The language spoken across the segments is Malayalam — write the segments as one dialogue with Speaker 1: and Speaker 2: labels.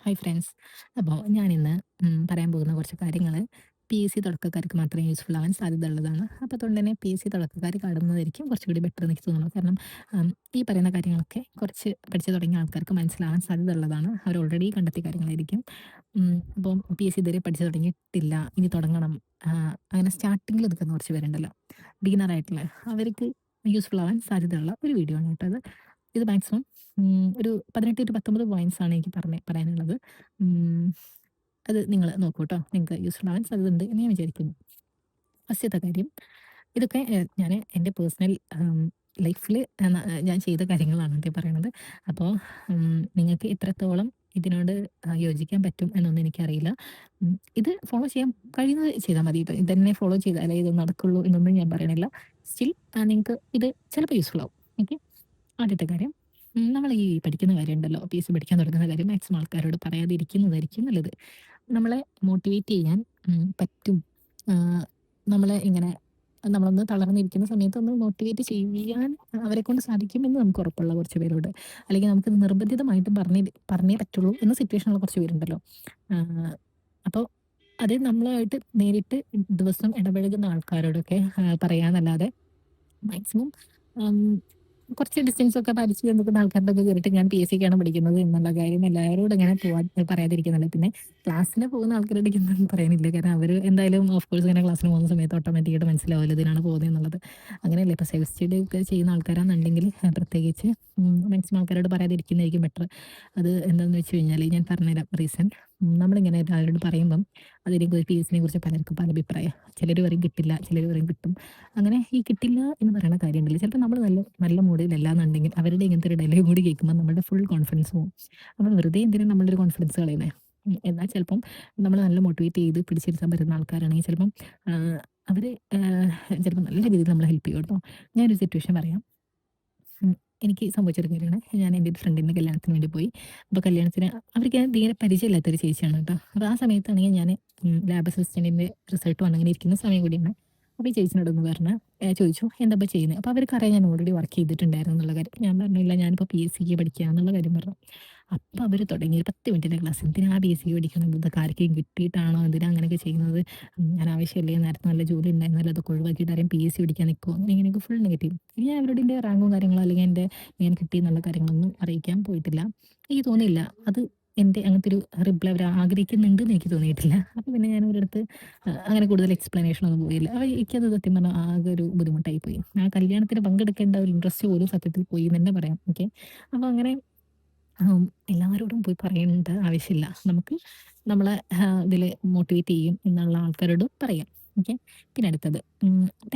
Speaker 1: Hi friends. അപ്പോൾ ഞാനിന്ന് പറയാൻ പോകുന്ന കുറച്ച് കാര്യങ്ങൾ PSC തുടക്കക്കാർക്ക് മാത്രമേ യൂസ്ഫുൾ ആവാൻ സാധ്യതയുള്ളതാണ്. അപ്പോൾ അതുകൊണ്ട് തന്നെ PSC തുടക്കക്കാർ കാണുന്നതായിരിക്കും കുറച്ചുകൂടി ബെറ്റർ എന്ന് എനിക്ക് തോന്നുന്നു. കാരണം ഉം, ഈ പറയുന്ന കാര്യങ്ങളൊക്കെ കുറച്ച് പഠിച്ചു തുടങ്ങിയ ആൾക്കാർക്ക് മനസ്സിലാവാൻ സാധ്യതയുള്ളതാണ്. അവർ ഓൾറെഡി കണ്ടെത്തിയ കാര്യങ്ങളായിരിക്കും. അപ്പം PSC ഇതുവരെ പഠിച്ചു തുടങ്ങിയിട്ടില്ല, ഇനി തുടങ്ങണം, അങ്ങനെ സ്റ്റാർട്ടിങ്ങിൽ നിൽക്കുന്ന കുറച്ച് പേരുണ്ടല്ലോ, ബിഗിനർ ആയിട്ടുള്ള അവർക്ക് യൂസ്ഫുൾ ആവാൻ സാധ്യതയുള്ള ഒരു വീഡിയോ ആണ് കേട്ടോ ഇത്. ഇത് മാക്സിമം ഒരു 18 ടു 19 പോയിന്റ്സ് ആണ് എനിക്ക് പറയാനുള്ളത്. ഉം, അത് നിങ്ങൾ നോക്കൂ ട്ടോ. നിങ്ങൾക്ക് യൂസ്ഫുൾ ആവാൻ സാധ്യതയുണ്ട് എന്ന് ഞാൻ വിചാരിക്കുന്നു. ഫസ്റ്റത്തെ കാര്യം, ഇതൊക്കെ ഞാൻ എൻ്റെ പേഴ്സണൽ ലൈഫിൽ ഞാൻ ചെയ്ത കാര്യങ്ങളാണ് ട്ടോ പറയണത്. അപ്പോൾ നിങ്ങൾക്ക് എത്രത്തോളം ഇതിനോട് യോജിക്കാൻ പറ്റും എന്നൊന്നും എനിക്കറിയില്ല. ഇത് ഫോളോ ചെയ്യാൻ കഴിയുന്നത് ചെയ്താൽ മതി ട്ടോ. ഇതന്നെ ഫോളോ ചെയ്താലേ ഇത് നടക്കുള്ളൂ എന്നൊന്നും ഞാൻ പറയണില്ല. സ്റ്റിൽ നിങ്ങൾക്ക് ഇത് ചിലപ്പോൾ യൂസ്ഫുൾ ആവും. ഓക്കെ. ആദ്യത്തെ കാര്യം, നമ്മൾ ഈ പഠിക്കുന്ന കാര്യമുണ്ടല്ലോ, PSC പഠിക്കാൻ തുടങ്ങുന്ന കാര്യം മാക്സിമം ആൾക്കാരോട് പറയാതിരിക്കുന്നതായിരിക്കും നല്ലത്. നമ്മളെ മോട്ടിവേറ്റ് ചെയ്യാൻ പറ്റും. നമ്മളെ ഇങ്ങനെ നമ്മളൊന്ന് തളർന്നിരിക്കുന്ന സമയത്ത് ഒന്ന് മോട്ടിവേറ്റ് ചെയ്യാൻ അവരെക്കൊണ്ട് സാധിക്കുമെന്ന് നമുക്ക് ഉറപ്പുള്ള കുറച്ച് പേരോട്, അല്ലെങ്കിൽ നമുക്കിത് നിർബന്ധിതമായിട്ടും പറഞ്ഞേ പറ്റുള്ളൂ എന്ന സിറ്റുവേഷനുള്ള കുറച്ച് പേരുണ്ടല്ലോ. അപ്പോൾ അത് നമ്മളായിട്ട് നേരിട്ട് ദിവസം ഇടപഴകുന്ന ആൾക്കാരോടൊക്കെ പറയാന്നല്ലാതെ മാക്സിമം കുറച്ച് ഡിസ്റ്റൻസൊക്കെ പാലിച്ച് നിൽക്കുന്ന ആൾക്കാരുടെ ഒക്കെ കേറിയിട്ട് ഞാൻ PSCക്കാണ് പഠിക്കുന്നത് എന്നുള്ള കാര്യം എല്ലാവരോടും അങ്ങനെ പറയാതിരിക്കുന്നുണ്ട്. പിന്നെ ക്ലാസ്സിന് പോകുന്ന ആൾക്കാരുടെ അടുത്തൊന്നും പറയാനില്ല. കാരണം അവർ എന്തായാലും ഓഫ് കോഴ്സ് ഇങ്ങനെ ക്ലാസ്സിന് പോകുന്ന സമയത്ത് ഓട്ടോമാറ്റിക്കായിട്ട് മനസ്സിലാവുമല്ലോ ഇതിനാണ് പോകുന്നത് എന്നുള്ളത്. അങ്ങനെയല്ലേ ഇപ്പോൾ സെൽഫ് സ്റ്റഡി ഒക്കെ ചെയ്യുന്ന ആൾക്കാരാണെന്നുണ്ടെങ്കിൽ പ്രത്യേകിച്ച് മാക്സിമം ആൾക്കാരോട് പറയാതിരിക്കുന്നതായിരിക്കും ബെറ്റർ. അത് എന്താണെന്ന് വെച്ച് കഴിഞ്ഞാൽ ഞാൻ പറഞ്ഞുതരാം റീസൺ. നമ്മളിങ്ങനെ ഒരാളോട് പറയുമ്പം അതിനെക്കുറിച്ച് PSCനെ കുറിച്ച് പലർക്കും പല അഭിപ്രായം. ചിലർ പറയും കിട്ടില്ല, ചിലർ പറയും കിട്ടും. അങ്ങനെ ഈ കിട്ടില്ല എന്ന് പറയുന്ന കാര്യമുണ്ടല്ലോ, ചിലപ്പോൾ നമ്മൾ നല്ല നല്ല മൂഡിലല്ലാന്നുണ്ടെങ്കിൽ അവരുടെ ഇങ്ങനത്തെ ഒരു ഡയലോഗ് കൂടി കേൾക്കുമ്പോൾ നമ്മുടെ ഫുൾ കോൺഫിഡൻസ് പോകും. അപ്പോൾ വെറുതെ എന്തിനാണ് നമ്മളുടെ ഒരു കോൺഫിഡൻസ് കളയുന്നത്? എന്നാൽ ചിലപ്പം നമ്മൾ നല്ല മോട്ടിവേറ്റ് ചെയ്ത് പിടിച്ചിരുത്താൻ പറ്റുന്ന ആൾക്കാരാണെങ്കിൽ ചിലപ്പം അവർ ചിലപ്പോൾ നല്ല രീതിയിൽ നമ്മളെ ഹെൽപ്പ് ചെയ്യും കേട്ടോ. ഞാനൊരു സിറ്റുവേഷൻ പറയാം. എനിക്ക് സംഭവിച്ചൊരു കാര്യമാണ്. ഞാൻ എൻ്റെ ഒരു ഫ്രണ്ടിൻ്റെ കല്യാണത്തിന് വേണ്ടി പോയി. അപ്പോൾ കല്യാണത്തിന് അവർക്ക് തീരെ പരിചയമില്ലാത്തൊരു ചേച്ചിയാണ് കേട്ടോ. അപ്പോൾ ആ സമയത്താണെങ്കിൽ ഞാൻ ലാബ് അസിസ്റ്റൻറ്റിൻ്റെ റിസൾട്ട് വന്നിങ്ങനെ ഇരിക്കുന്ന സമയം കൂടിയാണ്. അപ്പോൾ ഈ ചേച്ചിനോടൊന്ന് പറഞ്ഞ് ചോദിച്ചു, "എന്താ ചെയ്യുന്നത്?" അപ്പോൾ അവർക്കറിയാം ഞാൻ ഓൾറെഡി വർക്ക് ചെയ്തിട്ടുണ്ടായിരുന്നു എന്നുള്ള കാര്യം. ഞാൻ പറഞ്ഞു, "ഇല്ല, ഞാനിപ്പോൾ PSCക്ക് പഠിക്കുക" എന്നുള്ള കാര്യം പറഞ്ഞു. അപ്പോൾ അവർ തുടങ്ങി ഒരു 10 മിനിറ്റിൻ്റെ ക്ലാസ്. "എന്തിനാ PSCക്ക് പഠിക്കുന്നത്? ഇതൊക്കെ ആർക്കെങ്കിലും കിട്ടിയിട്ടാണോ? എന്തിനാ അങ്ങനെയൊക്കെ ചെയ്യുന്നത്? അനാവശ്യമല്ലേ? നേരത്തെ നല്ല ജോലി ഉണ്ടായിരുന്നല്ലോ, അതൊക്കെ ഒഴിവാക്കിയിട്ട് ആരെയും PSC പഠിക്കാൻ നിൽക്കുമോ?" അങ്ങനെ ഇങ്ങനെയൊക്കെ ഫുൾ നെഗറ്റീവ്. ഞാൻ അവരോട് എൻ്റെ റാങ്കും കാര്യങ്ങളോ അല്ലെങ്കിൽ ഞാൻ കിട്ടിയെന്നുള്ള കാര്യങ്ങളൊന്നും അറിയിക്കാൻ പോയിട്ടില്ല. എനിക്ക് തോന്നിയില്ല അത് അങ്ങനത്തെ ഒരു റിപ്ലൈ അവർ ആഗ്രഹിക്കുന്നുണ്ടെന്ന് എനിക്ക് തോന്നിയിട്ടില്ല. അപ്പോൾ പിന്നെ ഞാൻ അവരുടെ അടുത്ത് അങ്ങനെ കൂടുതൽ എക്സ്പ്ലനേഷൻ ഒന്നും പോയില്ല. അപ്പോൾ എനിക്കത് സത്യം പറഞ്ഞാൽ ആകെ ഒരു ബുദ്ധിമുട്ടായി പോയി. ആ കല്യാണത്തിന് പങ്കെടുക്കേണ്ട ഒരു ഇൻട്രസ്റ്റ് പോലും സത്യത്തിൽ പോയി എന്ന് തന്നെ പറയാം. ഓക്കെ. അപ്പോൾ അങ്ങനെ എല്ലാവരോടും പോയി പറയേണ്ട ആവശ്യമില്ല. നമുക്ക് നമ്മളെ ഇതിൽ മോട്ടിവേറ്റ് ചെയ്യും എന്നുള്ള ആൾക്കാരോട് പറയാം. ഓക്കെ. പിന്നെ അടുത്തത്,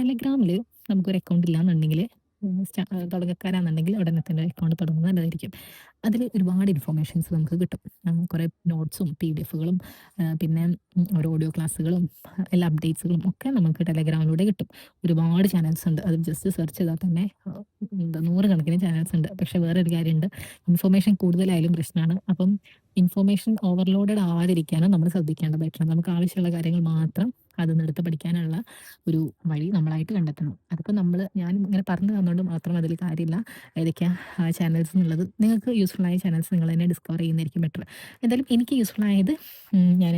Speaker 1: ടെലഗ്രാമിൽ നമുക്കൊരു അക്കൗണ്ട് ഇല്ലാന്നുണ്ടെങ്കിൽ, തുടക്കക്കാരാണെന്നുണ്ടെങ്കിൽ ഉടനെ തന്നെ അക്കൗണ്ട് തുടങ്ങുന്നത് നല്ലതായിരിക്കും. അതിൽ ഒരുപാട് ഇൻഫർമേഷൻസ് നമുക്ക് കിട്ടും. കുറേ നോട്ട്സും PDFകളും പിന്നെ ഓരോ ഓഡിയോ ക്ലാസ്സുകളും എല്ലാ അപ്ഡേറ്റ്സുകളും ഒക്കെ നമുക്ക് ടെലഗ്രാമിലൂടെ കിട്ടും. ഒരുപാട് ചാനൽസ് ഉണ്ട്. അത് ജസ്റ്റ് സെർച്ച് ചെയ്താൽ തന്നെ നൂറുകണക്കിന് ചാനൽസ് ഉണ്ട്. പക്ഷേ വേറൊരു കാര്യമുണ്ട്, ഇൻഫർമേഷൻ കൂടുതലായാലും പ്രശ്നമാണ്. അപ്പം ഇൻഫർമേഷൻ ഓവർലോഡഡ് ആവാതിരിക്കാനും നമ്മൾ ശ്രദ്ധിക്കേണ്ടതായിട്ടുണ്ട്. നമുക്ക് ആവശ്യമുള്ള കാര്യങ്ങൾ മാത്രം അതിൽ നിന്ന് എടുത്ത് പഠിക്കാനുള്ള ഒരു വഴി നമ്മളായിട്ട് കണ്ടെത്തണം. അതിപ്പോൾ ഞാൻ ഇങ്ങനെ പറഞ്ഞു തന്നുകൊണ്ട് മാത്രം അതിൽ കാര്യമില്ല. ഏതൊക്കെയാ ചാനൽസ് എന്നുള്ളത് നിങ്ങൾക്ക് യൂസ്ഫുൾ ആയ ചാനൽസ് നിങ്ങൾ തന്നെ ഡിസ്കവർ ചെയ്യുന്നതായിരിക്കും ബെറ്റർ. എന്തായാലും എനിക്ക് യൂസ്ഫുൾ ആയത് ഞാൻ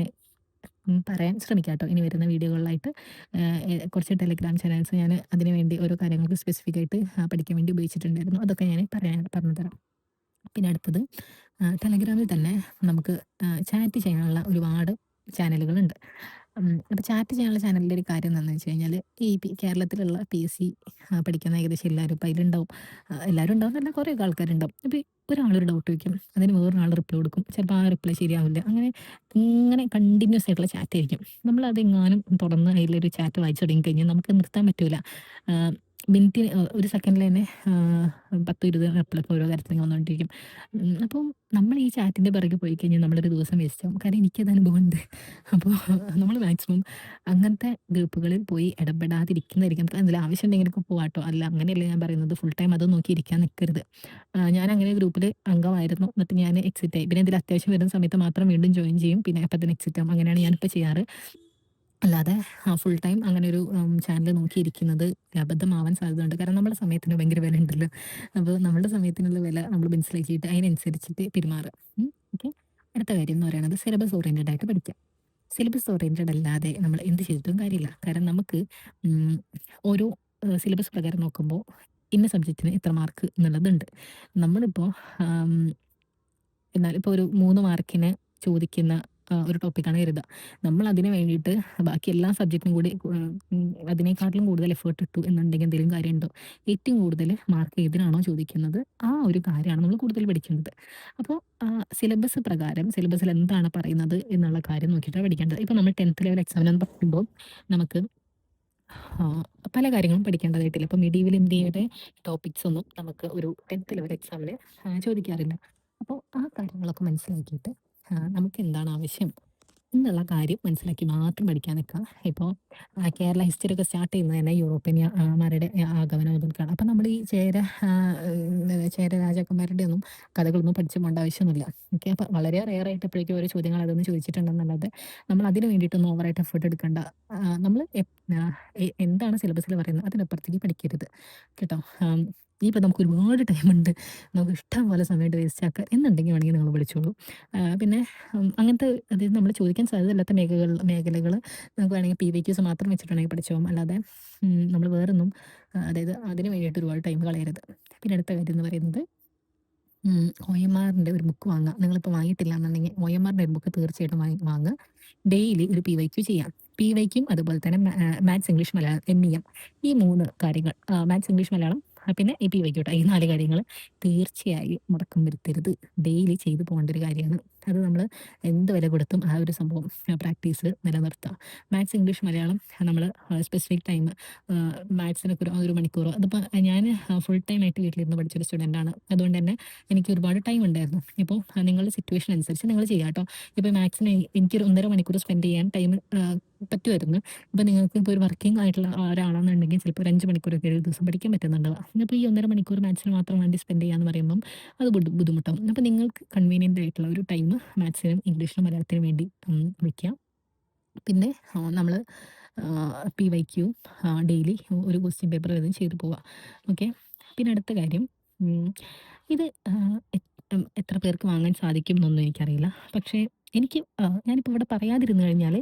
Speaker 1: പറയാൻ ശ്രമിക്കാം കേട്ടോ. ഇനി വരുന്ന വീഡിയോകളിലായിട്ട് കുറച്ച് ടെലഗ്രാം ചാനൽസ് ഞാൻ അതിന് വേണ്ടി ഓരോ കാര്യങ്ങൾക്ക് സ്പെസിഫിക് ആയിട്ട് പഠിക്കാൻ വേണ്ടി ഉപയോഗിച്ചിട്ടുണ്ടായിരുന്നു. അതൊക്കെ ഞാൻ പറഞ്ഞു തരാം. പിന്നെ അടുത്തത്, ടെലഗ്രാമിൽ തന്നെ നമുക്ക് ചാറ്റ് ചെയ്യാനുള്ള ഒരുപാട് ചാനലുകളുണ്ട്. അപ്പോൾ ചാറ്റ് ചെയ്യാനുള്ള ചാനലിൻ്റെ ഒരു കാര്യം എന്താണെന്ന് വെച്ച് കഴിഞ്ഞാൽ, ഈ കേരളത്തിലുള്ള PSC പഠിക്കുന്ന ഏകദേശം എല്ലാവരും ഇപ്പോൾ അതിലുണ്ടാവും. എല്ലാവരും ഉണ്ടാവും എന്നല്ല, കുറേയൊക്കെ ആൾക്കാരുണ്ടാവും. അപ്പോൾ ഒരാളൊരു ഡൗട്ട് ചോദിക്കും, അതിന് വേറൊരാൾ റിപ്ലൈ കൊടുക്കും. ചിലപ്പോൾ ആ റിപ്ലൈ ശരിയാവില്ല. അങ്ങനെ ഇങ്ങനെ കണ്ടിന്യൂസ് ആയിട്ടുള്ള ചാറ്റ് ആയിരിക്കും. നമ്മളതെങ്ങാനും തുറന്ന് അതിലൊരു ചാറ്റ് വായിച്ച് തുടങ്ങിക്കഴിഞ്ഞാൽ നമുക്ക് നിർത്താൻ പറ്റൂല. മിനിറ്റിന് ഒരു സെക്കൻഡിൽ തന്നെ 10, 20 റിപ്ലൈ ഓരോ കാര്യത്തിൽ ഇങ്ങനെ വന്നുകൊണ്ടിരിക്കും. അപ്പം നമ്മൾ ഈ ചാറ്റിൻ്റെ പിറകെ പോയി കഴിഞ്ഞാൽ നമ്മളൊരു ദിവസം വേസ്റ്റ് ആവും. കാരണം എനിക്കത് അനുഭവമുണ്ട്. അപ്പോൾ നമ്മൾ മാക്സിമം അങ്ങനത്തെ ഗ്രൂപ്പുകളിൽ പോയി ഇടപെടാതിരിക്കുന്നതായിരിക്കും. നമുക്ക് എന്തെങ്കിലും ആവശ്യം ഉണ്ടെങ്കിലൊക്കെ പോവാട്ടോ. അല്ല, അങ്ങനെയല്ല ഞാൻ പറയുന്നത്. ഫുൾ ടൈം അത് നോക്കി ഇരിക്കാൻ നിൽക്കരുത്. ഞാൻ അങ്ങനെ ഗ്രൂപ്പിൽ അംഗമായിരുന്നു. എന്നിട്ട് ഞാൻ എക്സിറ്റ് ആയി. പിന്നെ എന്തെങ്കിലും അത്യാവശ്യം വരുന്ന സമയത്ത് മാത്രം വീണ്ടും ജോയിൻ ചെയ്യും. പിന്നെ അപ്പം തന്നെ എക്സിറ്റ് ആവും. അങ്ങനെയാണ് ഞാനിപ്പോൾ ചെയ്യാറ്. അല്ലാതെ ഫുൾ ടൈം അങ്ങനെ ഒരു ചാനൽ നോക്കിയിരിക്കുന്നത് അബദ്ധമാവാൻ സാധ്യതയുണ്ട്. കാരണം നമ്മുടെ സമയത്തിന് ഭയങ്കര വിലയുണ്ടല്ലോ. അപ്പോൾ നമ്മുടെ സമയത്തിനുള്ള വില നമ്മൾ മനസ്സിലാക്കിയിട്ട് അതിനനുസരിച്ചിട്ട് പെരുമാറുക. ഓക്കെ. അടുത്ത കാര്യം എന്ന് പറയുന്നത് സിലബസ് ഓറിയന്റഡ് ആയിട്ട് പഠിക്കുക. സിലബസ് ഓറിയന്റഡ് അല്ലാതെ നമ്മൾ എന്ത് ചെയ്തിട്ടും കാര്യമില്ല. കാരണം നമുക്ക് ഉം, ഓരോ സിലബസ് പ്രകാരം നോക്കുമ്പോൾ ഇന്ന സബ്ജക്റ്റിന് ഇത്ര മാർക്ക് എന്നുള്ളതുണ്ട്. നമ്മളിപ്പോൾ എന്നാൽ ഇപ്പോൾ ഒരു 3 മാർക്കിന് ചോദിക്കുന്ന ഒരു ടോപ്പിക്കാണ് കരുതുക. നമ്മൾ അതിന് വേണ്ടിയിട്ട് ബാക്കി എല്ലാ സബ്ജക്റ്റിനും കൂടി അതിനേക്കാട്ടിലും കൂടുതൽ എഫേർട്ട് ഇട്ടു എന്നുണ്ടെങ്കിൽ എന്തെങ്കിലും കാര്യമുണ്ടോ? ഏറ്റവും കൂടുതൽ മാർക്ക് ഏതിനാണോ ചോദിക്കുന്നത് ആ ഒരു കാര്യമാണ് നമ്മൾ കൂടുതൽ പഠിക്കേണ്ടത്. അപ്പോൾ സിലബസ് പ്രകാരം സിലബസിൽ എന്താണ് പറയുന്നത് എന്നുള്ള കാര്യം നോക്കിയിട്ടാണ് പഠിക്കേണ്ടത്. ഇപ്പോൾ നമ്മൾ 10th ലെവൽ എക്സാമിനെന്ന് പറയുമ്പോൾ നമുക്ക് പല കാര്യങ്ങളും പഠിക്കേണ്ടതായിട്ടില്ല. ഇപ്പോൾ മിഡീവൽ ഇന്ത്യയുടെ ടോപ്പിക്സ് ഒന്നും നമുക്ക് ഒരു 10th ലെവൽ എക്സാമിന് ചോദിക്കാറില്ല. അപ്പോൾ ആ കാര്യങ്ങളൊക്കെ മനസ്സിലാക്കിയിട്ട് നമുക്ക് എന്താണ് ആവശ്യം എന്നുള്ള കാര്യം മനസ്സിലാക്കി മാത്രം പഠിക്കാൻ നിൽക്കുക. ഇപ്പോൾ കേരള ഹിസ്റ്ററി ഒക്കെ സ്റ്റാർട്ട് ചെയ്യുന്നത് തന്നെ യൂറോപ്യൻ മാരുടെ ആഗമനം മുതൽക്കാണ്. അപ്പം നമ്മൾ ഈ ചേര രാജാക്കന്മാരുടെ ഒന്നും കഥകളൊന്നും പഠിച്ചു പോകേണ്ട ആവശ്യമൊന്നുമില്ല. ഓക്കെ, അപ്പം വളരെ റെയർ ആയിട്ട് എപ്പോഴേക്കും ഓരോ ചോദ്യങ്ങൾ അതൊന്നും ചോദിച്ചിട്ടുണ്ടെന്നല്ലാതെ നമ്മൾ അതിന് വേണ്ടിയിട്ടൊന്നും ഓവറായിട്ട് എഫേർട്ട് എടുക്കേണ്ട. നമ്മൾ എന്താണ് സിലബസിൽ പറയുന്നത് അതിനപ്പുറത്തേക്ക് പഠിക്കരുത് കേട്ടോ. ഇനിയിപ്പോൾ നമുക്ക് ഒരുപാട് ടൈമുണ്ട്, നമുക്ക് ഇഷ്ടം പോലെ സമയമായിട്ട് വേസ്റ്റ് ആക്കുക എന്നുണ്ടെങ്കിൽ വേണമെങ്കിൽ നിങ്ങൾ പഠിച്ചോളൂ. പിന്നെ അങ്ങനത്തെ അതായത് നമ്മൾ ചോദിക്കാൻ സാധ്യതയില്ലാത്ത മേഖലകൾ നമുക്ക് വേണമെങ്കിൽ PYQs മാത്രം വെച്ചിട്ടുണ്ടെങ്കിൽ പഠിച്ചോളും. അല്ലാതെ നമ്മൾ വേറൊന്നും അതായത് അതിന് വേണ്ടിയിട്ട് ഒരുപാട് ടൈം കളയരുത്. പിന്നെ അടുത്ത കാര്യം എന്ന് പറയുന്നത് OMRൻ്റെ ഒരു ബുക്ക് വാങ്ങുക. നിങ്ങളിപ്പോൾ വാങ്ങിയിട്ടില്ല എന്നുണ്ടെങ്കിൽ OMRൻ്റെ ഒരു ബുക്ക് തീർച്ചയായിട്ടും വാങ്ങുക. ഡെയിലി ഒരു PYQ ചെയ്യാം. PYQയും അതുപോലെ തന്നെ മാത്സ്, ഇംഗ്ലീഷ്, മലയാളം, MEM ഈ 3 കാര്യങ്ങൾ, മാത്സ്, ഇംഗ്ലീഷ്, മലയാളം, പിന്നെ ഈ PYQ ട്ടോ. ഈ 4 കാര്യങ്ങൾ തീർച്ചയായും മുടക്കം വരുത്തരുത്. ഡെയിലി ചെയ്തു പോകേണ്ട ഒരു കാര്യമാണ്. അത് നമ്മൾ എന്ത് വില കൊടുത്തും ആ ഒരു സംഭവം പ്രാക്ടീസ് നിലനിർത്തുക. മാത്സ്, ഇംഗ്ലീഷ്, മലയാളം നമ്മൾ സ്പെസിഫിക് ടൈം മാത്സിനൊക്കെ ഒരു മണിക്കൂറോ, അതിപ്പോൾ ഞാൻ ഫുൾ ടൈം ആയിട്ട് വീട്ടിലിരുന്ന് പഠിച്ചൊരു സ്റ്റുഡൻ്റാണ്. അതുകൊണ്ട് തന്നെ എനിക്ക് ഒരുപാട് ടൈം ഉണ്ടായിരുന്നു. ഇപ്പോൾ നിങ്ങളുടെ സിറ്റുവേഷൻ അനുസരിച്ച് നിങ്ങൾ ചെയ്യുക കേട്ടോ. ഇപ്പോൾ മാത്സിന് എനിക്കൊരു 1.5 മണിക്കൂർ സ്പെൻഡ് ചെയ്യാൻ ടൈം പറ്റുമായിരുന്നു. ഇപ്പോൾ നിങ്ങൾക്ക് ഇപ്പോൾ ഒരു വർക്കിംഗ് ആയിട്ടുള്ള ഒരാളാണെന്നുണ്ടെങ്കിൽ ചിലപ്പോൾ ഒരു 5 മണിക്കൂറൊക്കെ ഒരു ദിവസം പഠിക്കാൻ പറ്റുന്നുണ്ടാവുക. അപ്പോൾ ഈ 1.5 മണിക്കൂർ മാത്സിന് മാത്രം വേണ്ടി സ്പെൻഡ് ചെയ്യാന്ന് പറയുമ്പം അത് ബുദ്ധിമുട്ടാവും. അപ്പോൾ നിങ്ങൾക്ക് കൺവീനിയൻ്റ് ആയിട്ടുള്ള ഒരു ടൈം മാത്സിനും ഇംഗ്ലീഷിനും മലയാളത്തിനും വേണ്ടി വയ്ക്കുക. പിന്നെ നമ്മൾ PYQ ഡെയിലി ഒരു ക്വസ്റ്റ്യൻ പേപ്പർ വീതം ചെയ്തു പോവുക. ഓക്കെ. പിന്നെ അടുത്ത കാര്യം, ഇത് എത്ര പേർക്ക് വാങ്ങാൻ സാധിക്കും എന്നൊന്നും എനിക്കറിയില്ല. പക്ഷേ എനിക്ക് ഞാനിപ്പോൾ ഇവിടെ പറയാതിരുന്നു കഴിഞ്ഞാൽ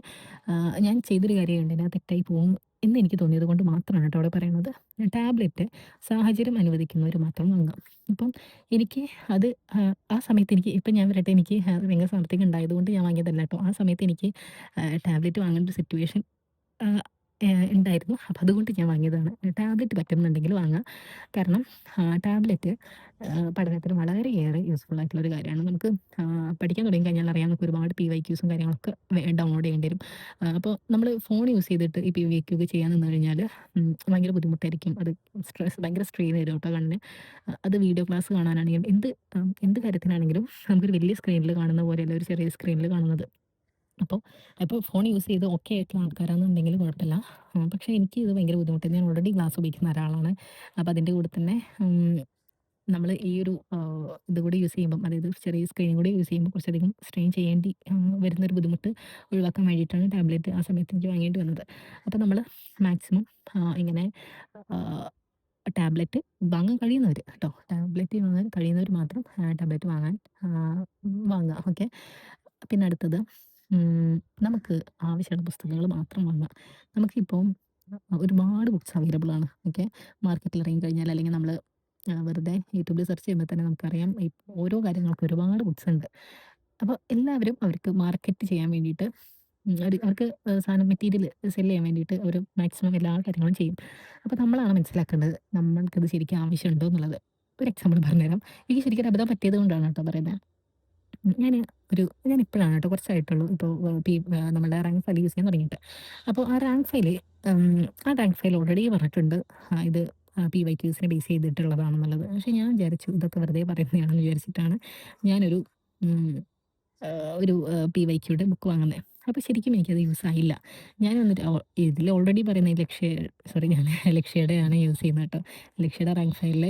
Speaker 1: ഞാൻ ചെയ്തൊരു കാര്യമുണ്ട്, ഞാൻ തെറ്റായി പോകും എന്ന് എനിക്ക് തോന്നിയത് കൊണ്ട് മാത്രമാണ് കേട്ടോ അവിടെ പറയുന്നത്. ടാബ്ലറ്റ് സാഹചര്യം അനുവദിക്കുന്നവർ മാത്രം വാങ്ങാം. ഇപ്പം എനിക്ക് അത് ആ സമയത്ത് എനിക്ക് ഇപ്പം ഞാൻ വരട്ടെ, എനിക്ക് ഭയങ്കര സാമ്പത്തികം ഉണ്ടായതുകൊണ്ട് ഞാൻ വാങ്ങിയതല്ല കേട്ടോ. ആ സമയത്ത് എനിക്ക് ടാബ്ലറ്റ് വാങ്ങേണ്ട ഒരു സിറ്റുവേഷൻ ഉണ്ടായിരുന്നു. അപ്പം അതുകൊണ്ട് ഞാൻ വാങ്ങിയതാണ്. ടാബ്ലറ്റ് പറ്റുന്നുണ്ടെങ്കിൽ വാങ്ങാം. കാരണം ടാബ്ലറ്റ് പഠനത്തിന് വളരെയേറെ യൂസ്ഫുൾ ആയിട്ടുള്ളൊരു കാര്യമാണ്. നമുക്ക് പഠിക്കാൻ തുടങ്ങി കഴിഞ്ഞാൽ അറിയാം, നമുക്ക് ഒരുപാട് PYQസും കാര്യങ്ങളൊക്കെ ഡൗൺലോഡ് ചെയ്യേണ്ടി വരും. അപ്പോൾ നമ്മൾ ഫോൺ യൂസ് ചെയ്തിട്ട് ഈ PYQ ഒക്കെ ചെയ്യാൻ നിന്ന് കഴിഞ്ഞാൽ ഭയങ്കര ബുദ്ധിമുട്ടായിരിക്കും. അത് ഭയങ്കര സ്ട്രെയിൻ വരും കേട്ടോ കണ്ണിന്. അത് വീഡിയോ ക്ലാസ് കാണാനാണെങ്കിലും എന്ത് കാര്യത്തിനാണെങ്കിലും നമുക്കൊരു വലിയ സ്ക്രീനിൽ കാണുന്ന പോലെയല്ല ഒരു ചെറിയ സ്ക്രീനിൽ കാണുന്നത്. അപ്പോൾ ഫോൺ യൂസ് ചെയ്ത് ഓക്കെ ആയിട്ടുള്ള ആൾക്കാരാണെന്നുണ്ടെങ്കിൽ കുഴപ്പമില്ല. പക്ഷേ എനിക്ക് ഇത് ഭയങ്കര ബുദ്ധിമുട്ടായി. ഞാൻ ഓൾറെഡി ഗ്ലാസ് ഉപയോഗിക്കുന്ന ഒരാളാണ്. അപ്പോൾ അതിൻ്റെ കൂടെ തന്നെ നമ്മൾ ഈ ഒരു ഇത് കൂടി യൂസ് ചെയ്യുമ്പം, അതായത് ചെറിയ സ്ക്രീനും കൂടി യൂസ് ചെയ്യുമ്പോൾ കുറച്ചധികം സ്ട്രെയിൻ ചെയ്യേണ്ടി വരുന്നൊരു ബുദ്ധിമുട്ട് ഒഴിവാക്കാൻ വേണ്ടിയിട്ടാണ് ടാബ്ലറ്റ് ആ സമയത്ത് എനിക്ക് വാങ്ങേണ്ടി വന്നത്. അപ്പോൾ നമ്മൾ മാക്സിമം ഇങ്ങനെ ടാബ്ലറ്റ് വാങ്ങാൻ കഴിയുന്നവർ കേട്ടോ, ടാബ്ലറ്റ് വാങ്ങാൻ കഴിയുന്നവർ മാത്രം ടാബ്ലറ്റ് വാങ്ങുക. ഓക്കെ. പിന്നെ അടുത്തത്, നമുക്ക് ആവശ്യമുള്ള പുസ്തകങ്ങൾ മാത്രം വാങ്ങുക. നമുക്കിപ്പം ഒരുപാട് ബുക്സ് അവൈലബിൾ ആണ്. ഓക്കെ. മാർക്കറ്റിൽ ഇറങ്ങി കഴിഞ്ഞാൽ അല്ലെങ്കിൽ നമ്മൾ വെറുതെ യൂട്യൂബിൽ സെർച്ച് ചെയ്യുമ്പോൾ തന്നെ നമുക്കറിയാം ഓരോ കാര്യങ്ങൾക്കും ഒരുപാട് ബുക്സ് ഉണ്ട്. അപ്പോൾ എല്ലാവരും അവർക്ക് മാർക്കറ്റ് ചെയ്യാൻ വേണ്ടിയിട്ട് അവർക്ക് സാധനം മെറ്റീരിയൽ സെല് ചെയ്യാൻ വേണ്ടിയിട്ട് അവർ മാക്സിമം എല്ലാ കാര്യങ്ങളും ചെയ്യും. അപ്പോൾ നമ്മളാണ് മനസ്സിലാക്കേണ്ടത് നമ്മൾക്കത് ശരിക്കും ആവശ്യമുണ്ടോ എന്നുള്ളത്. ഒരു എക്സാമ്പിൾ പറഞ്ഞുതരാം. എനിക്ക് ശരിക്കും ഒരു അബദ്ധം പറ്റിയത് കൊണ്ടാണ് കേട്ടോ പറയുന്നത്. ഞാനിപ്പോഴാണ് കേട്ടോ കുറച്ചായിട്ടുള്ളൂ ഇപ്പോൾ നമ്മുടെ റാങ്ക് ഫയൽ യൂസ് ചെയ്യാൻ തുടങ്ങിയിട്ട്. അപ്പോൾ ആ റാങ്ക് ഫയൽ ഓൾറെഡി പറഞ്ഞിട്ടുണ്ട് ഇത് PYQസിനെ ബേസ് ചെയ്തിട്ടുള്ളതാണെന്നുള്ളത്. പക്ഷേ ഞാൻ വിചാരിച്ചു ഇതൊക്കെ വെറുതെ പറയുന്നതാണെന്ന് വിചാരിച്ചിട്ടാണ് ഞാനൊരു ഉം, ഒരു PYQയുടെ ബുക്ക് വാങ്ങുന്നത്. അപ്പോൾ ശരിക്കും എനിക്കത് യൂസായില്ല. ഞാൻ വന്നിട്ട് ഇതിൽ ഓൾറെഡി പറയുന്ന ഈ സോറി ഞാൻ ലക്ഷ്യയുടെയാണ് യൂസ് ചെയ്യുന്നത് കേട്ടോ. ലക്ഷ്യയുടെ റാങ്ക് ഫയലിൽ